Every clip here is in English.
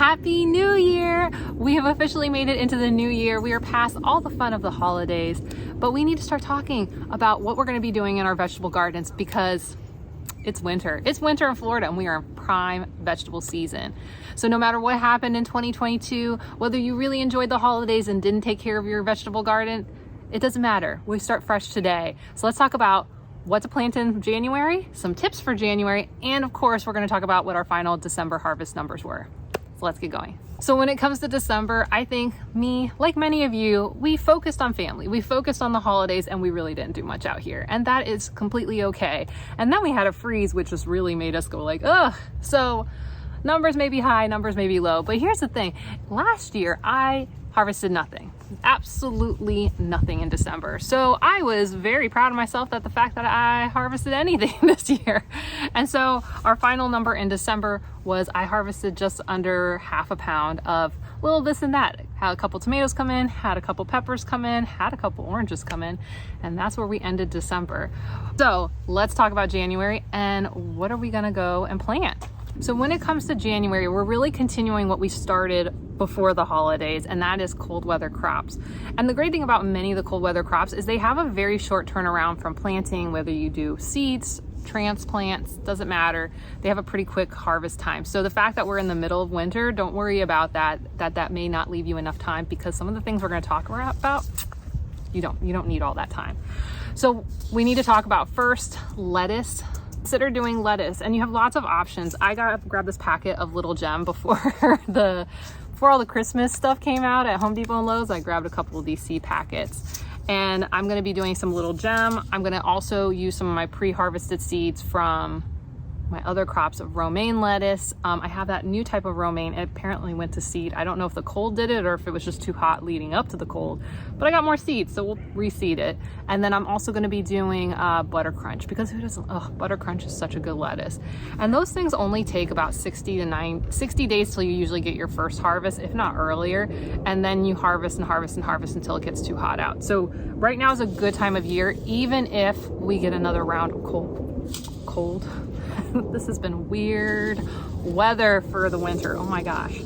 Happy New Year! We have officially made it into the new year. We are past all the fun of the holidays, but we need to start talking about what we're going to be doing in our vegetable gardens because it's winter. It's winter in Florida and we are in prime vegetable season. So no matter what happened in 2022, whether you really enjoyed the holidays and didn't take care of your vegetable garden, it doesn't matter. We start fresh today. So let's talk about what to plant in January, some tips for January, and of course, we're going to talk about what our final December harvest numbers were. So let's get going. So when it comes to December, I think me, like many of you, we focused on family. We focused on the holidays and we really didn't do much out here. And that is completely okay. And then we had a freeze, which just really made us go like, ugh. So numbers may be high, numbers may be low, but here's the thing. Last year, I harvested nothing, absolutely nothing in December. So I was very proud of myself that the fact that I harvested anything this year. And so our final number in December was I harvested just under half a pound of little this and that. Had a couple tomatoes come in, had a couple peppers come in, had a couple oranges come in, and that's where we ended December. So let's talk about January and what are we gonna go and plant? So when it comes to January, we're really continuing what we started before the holidays, and that is cold weather crops. And the great thing about many of the cold weather crops is they have a very short turnaround from planting, whether you do seeds, transplants, doesn't matter. They have a pretty quick harvest time. So the fact that we're in the middle of winter, don't worry about that may not leave you enough time, because some of the things we're going to talk about, you don't need all that time. So we need to talk about first lettuce. Consider doing lettuce, and you have lots of options. I grabbed this packet of Little Gem before all the Christmas stuff came out at Home Depot and Lowe's. I grabbed a couple of these seed packets, and I'm going to be doing some Little Gem. I'm going to also use some of my pre-harvested seeds from my other crops of romaine lettuce. I have that new type of romaine. It apparently went to seed. I don't know if the cold did it or if it was just too hot leading up to the cold, but I got more seeds, so we'll reseed it. And then I'm also going to be doing Butter Crunch, because who doesn't? Oh, Butter Crunch is such a good lettuce. And those things only take about 60 days till you usually get your first harvest, if not earlier. And then you harvest and harvest and harvest until it gets too hot out. So right now is a good time of year, even if we get another round of cold. This has been weird weather for the winter. Oh my gosh.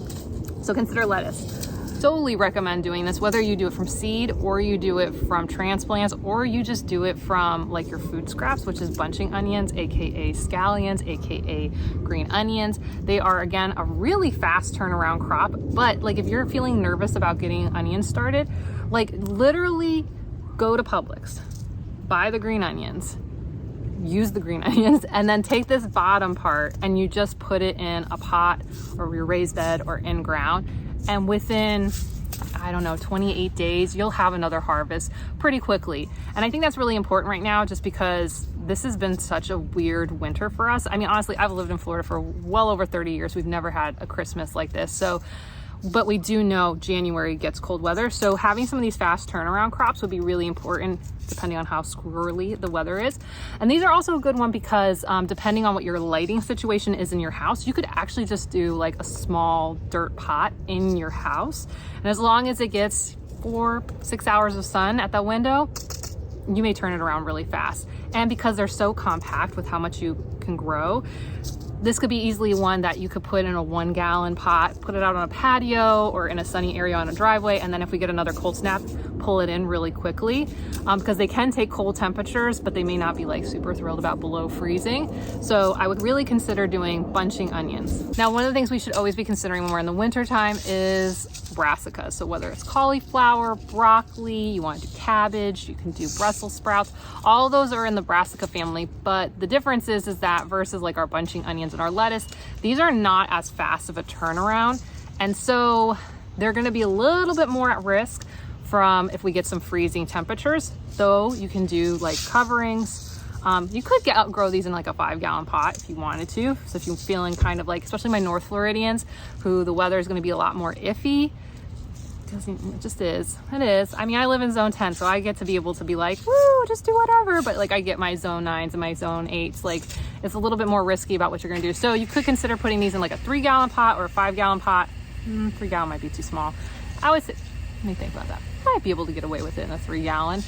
So consider lettuce. Solely recommend doing this, whether you do it from seed or you do it from transplants, or you just do it from like your food scraps, which is bunching onions, AKA scallions, AKA green onions. They are, again, a really fast turnaround crop, but like if you're feeling nervous about getting onions started, like literally go to Publix, buy the green onions, use the green onions, and then take this bottom part and you just put it in a pot or your raised bed or in ground, and within, I don't know, 28 days you'll have another harvest pretty quickly. And I think that's really important right now, just because this has been such a weird winter for us. I mean, honestly, I've lived in Florida for well over 30 years. We've never had a Christmas like this. But we do know January gets cold weather, so having some of these fast turnaround crops would be really important depending on how squirrely the weather is. And these are also a good one because depending on what your lighting situation is in your house, you could actually just do like a small dirt pot in your house. And as long as it gets 4-6 hours of sun at that window, you may turn it around really fast. And because they're so compact with how much you can grow, this could be easily one that you could put in a 1-gallon pot, put it out on a patio or in a sunny area on a driveway, and then if we get another cold snap, pull it in really quickly, because they can take cold temperatures, but they may not be like super thrilled about below freezing. So I would really consider doing bunching onions. Now, one of the things we should always be considering when we're in the winter time is brassicas. So whether it's cauliflower, broccoli, you want to do cabbage, you can do Brussels sprouts, all those are in the brassica family. But the difference is that versus like our bunching onions and our lettuce, these are not as fast of a turnaround. And so they're going to be a little bit more at risk from if we get some freezing temperatures. Though you can do like coverings. You could outgrow these in like a 5-gallon pot if you wanted to. So if you're feeling kind of like, especially my North Floridians, who the weather is going to be a lot more iffy, because it just is. It is. I mean, I live in zone 10, so I get to be able to be like, woo, just do whatever. But like I get my zone 9s and my zone 8s. Like it's a little bit more risky about what you're going to do. So you could consider putting these in like a 3-gallon pot or a 5-gallon pot. 3-gallon might be too small. I would say, let me think about that. Might be able to get away with it in a 3-gallon.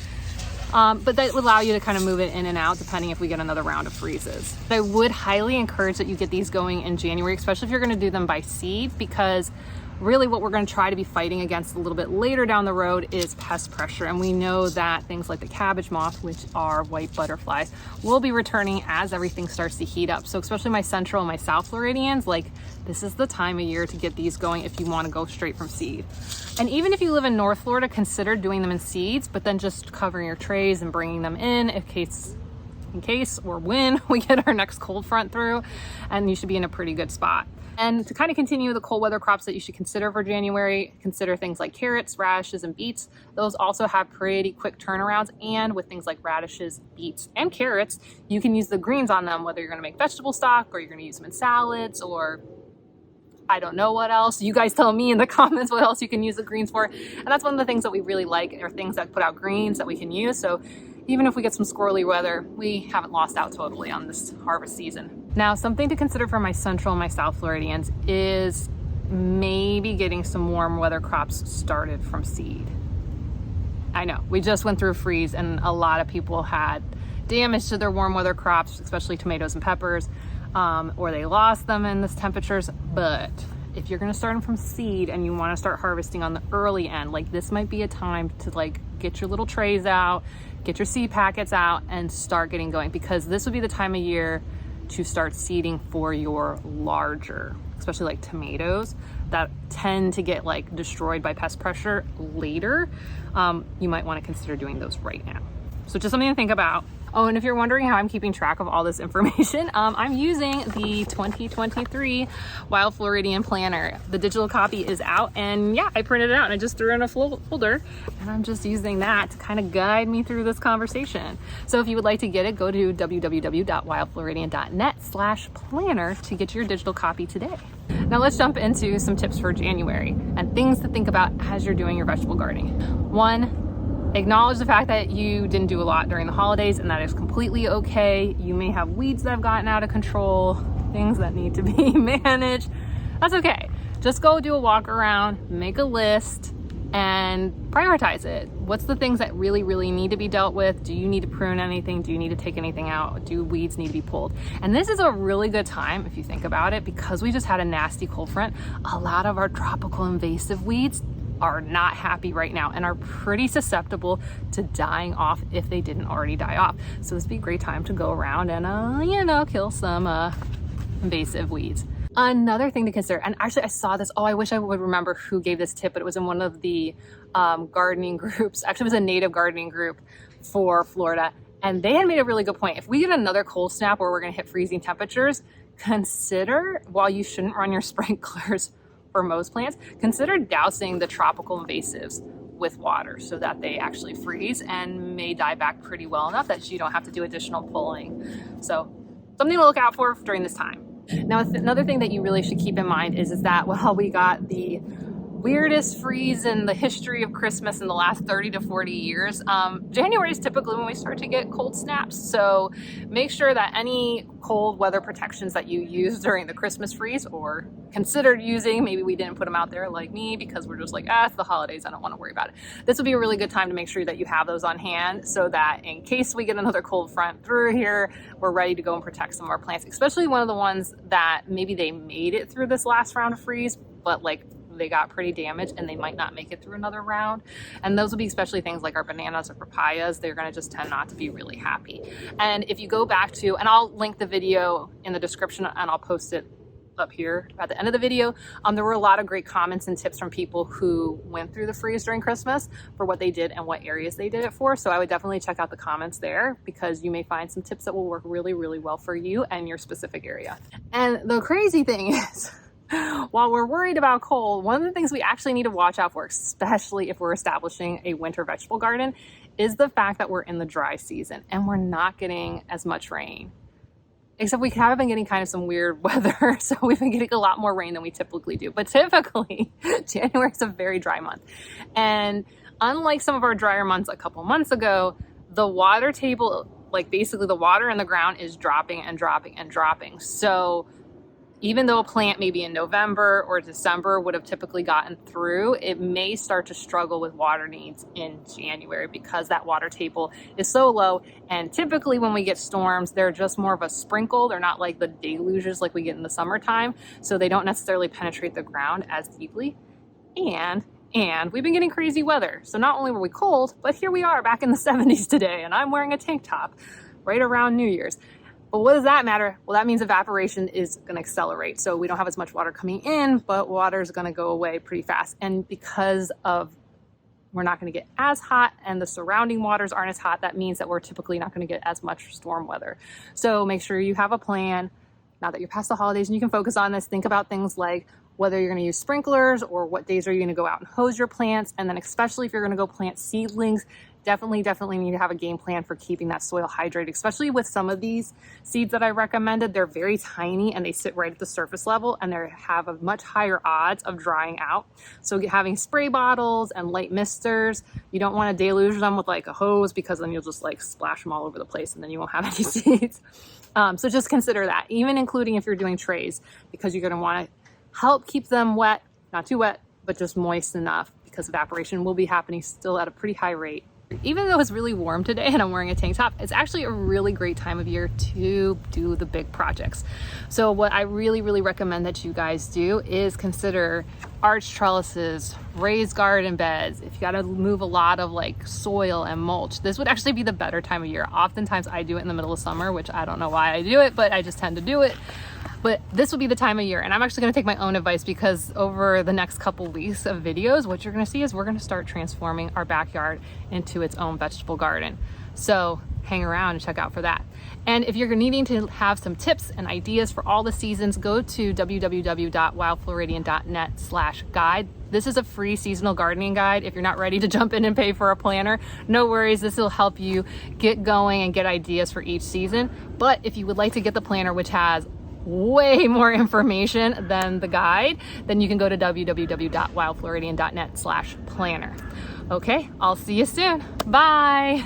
but that would allow you to kind of move it in and out depending if we get another round of freezes. But I would highly encourage that you get these going in January, especially if you're going to do them by seed, because really what we're going to try to be fighting against a little bit later down the road is pest pressure. And we know that things like the cabbage moth, which are white butterflies, will be returning as everything starts to heat up. So especially my central and my south Floridians, like this is the time of year to get these going if you want to go straight from seed. And even if you live in North Florida, consider doing them in seeds, but then just covering your trays and bringing them in in case or when we get our next cold front through, and you should be in a pretty good spot. And to kind of continue the cold weather crops that you should consider for January, consider things like carrots, radishes, and beets. Those also have pretty quick turnarounds. And with things like radishes, beets, and carrots, you can use the greens on them, whether you're gonna make vegetable stock or you're gonna use them in salads, or I don't know what else. You guys tell me in the comments what else you can use the greens for. And that's one of the things that we really like, are things that put out greens that we can use. So even if we get some squirrely weather, we haven't lost out totally on this harvest season. Now, something to consider for my central and my south Floridians is maybe getting some warm weather crops started from seed. I know, we just went through a freeze and a lot of people had damage to their warm weather crops, especially tomatoes and peppers, or they lost them in this temperatures. But if you're gonna start them from seed and you wanna start harvesting on the early end, like this might be a time to like get your little trays out, get your seed packets out and start getting going, because this would be the time of year to start seeding for your larger, especially like tomatoes that tend to get like destroyed by pest pressure later. You might want to consider doing those right now. So just something to think about. Oh, and if you're wondering how I'm keeping track of all this information, I'm using the 2023 Wild Floridian planner. The digital copy is out, and yeah, I printed it out and I just threw it in a folder, and I'm just using that to kind of guide me through this conversation. So if you would like to get it, go to www.wildfloridian.net/planner to get your digital copy today. Now let's jump into some tips for January and things to think about as you're doing your vegetable gardening. One, acknowledge the fact that you didn't do a lot during the holidays, and that is completely okay. You may have weeds that have gotten out of control, things that need to be managed. That's okay. Just go do a walk around, make a list, and prioritize it. What's the things that really, really need to be dealt with? Do you need to prune anything? Do you need to take anything out? Do weeds need to be pulled? And this is a really good time, if you think about it, because we just had a nasty cold front. A lot of our tropical invasive weeds are not happy right now and are pretty susceptible to dying off if they didn't already die off. So this would be a great time to go around and, kill some invasive weeds. Another thing to consider, and actually I saw this, I wish I would remember who gave this tip, but it was in one of the gardening groups. Actually, it was a native gardening group for Florida. And they had made a really good point. If we get another cold snap where we're gonna hit freezing temperatures, consider, while you shouldn't run your sprinklers for most plants, consider dousing the tropical invasives with water so that they actually freeze and may die back pretty well enough that you don't have to do additional pulling. So something to look out for during this time. Now, another thing that you really should keep in mind is that while we got the weirdest freeze in the history of Christmas in the last 30 to 40 years, January is typically when we start to get cold snaps. So make sure that any cold weather protections that you use during the Christmas freeze or considered using, maybe we didn't put them out there like me because we're just like, it's the holidays, I don't want to worry about it. This would be a really good time to make sure that you have those on hand so that in case we get another cold front through here, we're ready to go and protect some of our plants, especially one of the ones that maybe they made it through this last round of freeze, but like they got pretty damaged and they might not make it through another round. And those will be especially things like our bananas or papayas. They're gonna just tend not to be really happy. And if you go back to, and I'll link the video in the description and I'll post it up here at the end of the video, there were a lot of great comments and tips from people who went through the freeze during Christmas for what they did and what areas they did it for. So I would definitely check out the comments there because you may find some tips that will work really, really well for you and your specific area. And the crazy thing is, while we're worried about cold, one of the things we actually need to watch out for, especially if we're establishing a winter vegetable garden, is the fact that we're in the dry season and we're not getting as much rain. Except we have been getting kind of some weird weather, so we've been getting a lot more rain than we typically do. But typically, January is a very dry month. And unlike some of our drier months a couple months ago, the water table, like basically the water in the ground is dropping and dropping and dropping. So even though a plant maybe in November or December would have typically gotten through, it may start to struggle with water needs in January because that water table is so low. And typically when we get storms, they're just more of a sprinkle. They're not like the deluges like we get in the summertime. So they don't necessarily penetrate the ground as deeply. And we've been getting crazy weather. So not only were we cold, but here we are back in the 70s today, and I'm wearing a tank top right around New Year's. But what does that matter? Well, that means evaporation is going to accelerate. So we don't have as much water coming in, but water is going to go away pretty fast. And because of we're not going to get as hot and the surrounding waters aren't as hot, that means that we're typically not going to get as much storm weather. So make sure you have a plan. Now that you're past the holidays and you can focus on this, think about things like whether you're going to use sprinklers or what days are you going to go out and hose your plants. And then especially if you're going to go plant seedlings, definitely need to have a game plan for keeping that soil hydrated, especially with some of these seeds that I recommended. They're very tiny and they sit right at the surface level and they have a much higher odds of drying out. So having spray bottles and light misters, you don't want to deluge them with like a hose because then you'll just like splash them all over the place and then you won't have any seeds. So just consider that, even including if you're doing trays, because you're going to want to help keep them wet, not too wet, but just moist enough because evaporation will be happening still at a pretty high rate. Even though it's really warm today and I'm wearing a tank top, it's actually a really great time of year to do the big projects. So what I really recommend that you guys do is consider arch trellises, raised garden beds. If you got to move a lot of like soil and mulch, this would actually be the better time of year. Oftentimes I do it in the middle of summer, which I don't know why I do it, but I just tend to do it. But this would be the time of year, and I'm actually going to take my own advice because over the next couple weeks of videos, what you're going to see is we're going to start transforming our backyard into its own vegetable garden. So hang around and check out for that. And if you're needing to have some tips and ideas for all the seasons, go to www.wildfloridian.net/guide. This is a free seasonal gardening guide. If you're not ready to jump in and pay for a planner, no worries. This will help you get going and get ideas for each season. But if you would like to get the planner, which has way more information than the guide, then you can go to www.wildfloridian.net/planner. Okay, I'll see you soon. Bye.